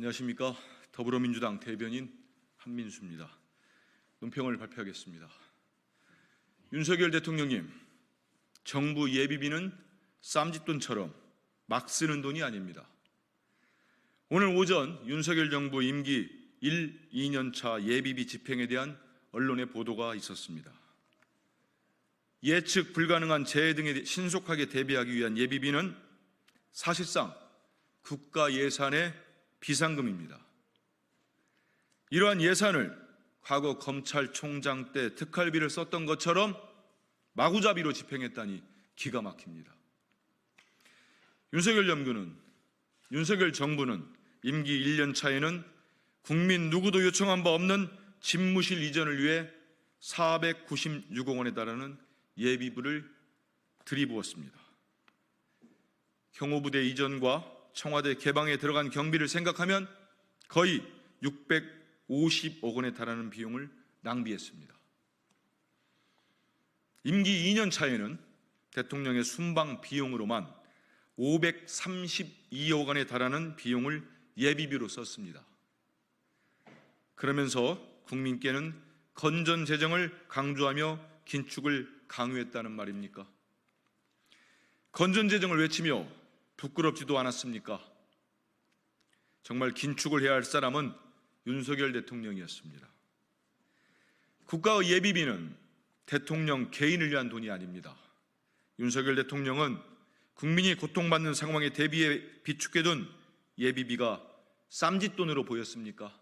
안녕하십니까. 더불어민주당 대변인 한민수입니다. 논평을 발표하겠습니다. 윤석열 대통령님, 정부 예비비는 쌈짓돈처럼 막 쓰는 돈이 아닙니다. 오늘 오전 윤석열 정부 임기 1, 2년차 예비비 집행에 대한 언론의 보도가 있었습니다. 예측 불가능한 재해 등에 신속하게 대비하기 위한 예비비는 사실상 국가 예산의 비상금입니다. 이러한 예산을 과거 검찰총장 때 특활비를 썼던 것처럼 마구잡이로 집행했다니 기가 막힙니다. 윤석열 정부는 임기 1년 차에는 국민 누구도 요청한 바 없는 집무실 이전을 위해 496억 원에 달하는 예비비를 들이부었습니다. 경호부대 이전과 청와대 개방에 들어간 경비를 생각하면 거의 650억 원에 달하는 비용을 낭비했습니다. 임기 2년 차에는 대통령의 순방 비용으로만 532억 원에 달하는 비용을 예비비로 썼습니다. 그러면서 국민께는 건전 재정을 강조하며 긴축을 강요했다는 말입니까? 건전 재정을 외치며 부끄럽지도 않았습니까? 정말 긴축을 해야 할 사람은 윤석열 대통령이었습니다. 국가의 예비비는 대통령 개인을 위한 돈이 아닙니다. 윤석열 대통령은 국민이 고통받는 상황에 대비해 비축해둔 예비비가 쌈짓돈으로 보였습니까?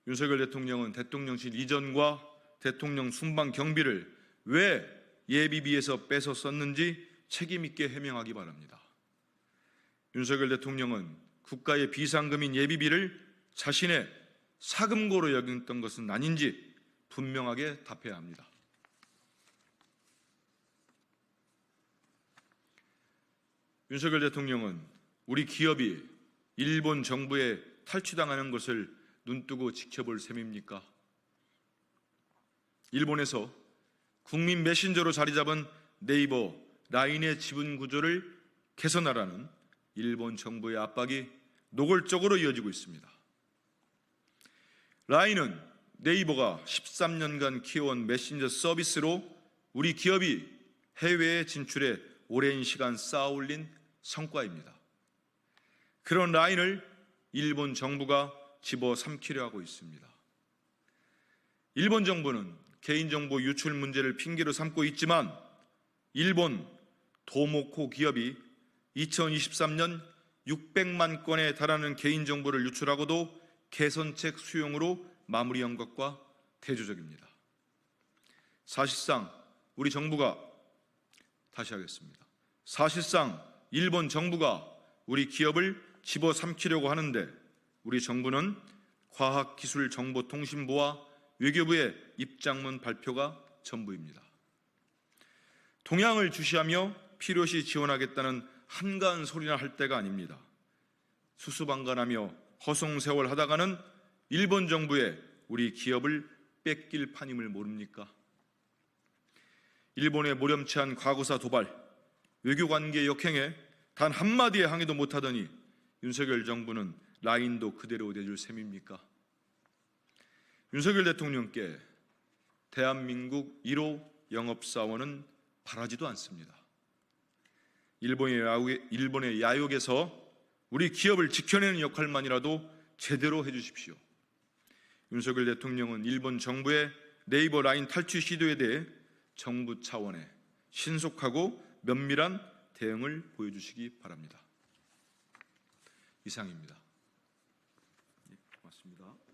윤석열 대통령은 대통령실 이전과 대통령 순방 경비를 왜 예비비에서 빼서 썼는지 책임 있게 해명하기 바랍니다. 윤석열 대통령은 국가의 비상금인 예비비를 자신의 사금고로 여겼던 것은 아닌지 분명하게 답해야 합니다. 윤석열 대통령은 우리 기업이 일본 정부에 탈취당하는 것을 눈뜨고 지켜볼 셈입니까? 일본에서 국민 메신저로 자리 잡은 네이버, 라인의 지분 구조를 개선하라는 일본 정부의 압박이 노골적으로 이어지고 있습니다. 라인은 네이버가 13년간 키워온 메신저 서비스로 우리 기업이 해외에 진출해 오랜 시간 쌓아올린 성과입니다. 그런 라인을 일본 정부가 집어삼키려 하고 있습니다. 일본 정부는 개인정보 유출 문제를 핑계로 삼고 있지만 일본 도모코 기업이 2023년 600만 건에 달하는 개인정보를 유출하고도 개선책 수용으로 마무리한 것과 대조적입니다. 사실상 일본 정부가 우리 기업을 집어삼키려고 하는데 우리 정부는 과학기술정보통신부와 외교부의 입장문 발표가 전부입니다. 동향을 주시하며 필요시 지원하겠다는 한가한 소리나 할 때가 아닙니다. 수수방관하며 허송세월 하다가는 일본 정부에 우리 기업을 뺏길 판임을 모릅니까? 일본의 모렴치한 과거사 도발, 외교관계 역행에 단 한마디의 항의도 못하더니 윤석열 정부는 라인도 그대로 내줄 셈입니까? 윤석열 대통령께 대한민국 1호 영업사원은 바라지도 않습니다. 일본의 야욕에서 우리 기업을 지켜내는 역할만이라도 제대로 해주십시오. 윤석열 대통령은 일본 정부의 네이버 라인 탈취 시도에 대해 정부 차원의 신속하고 면밀한 대응을 보여주시기 바랍니다. 이상입니다. 고맙습니다.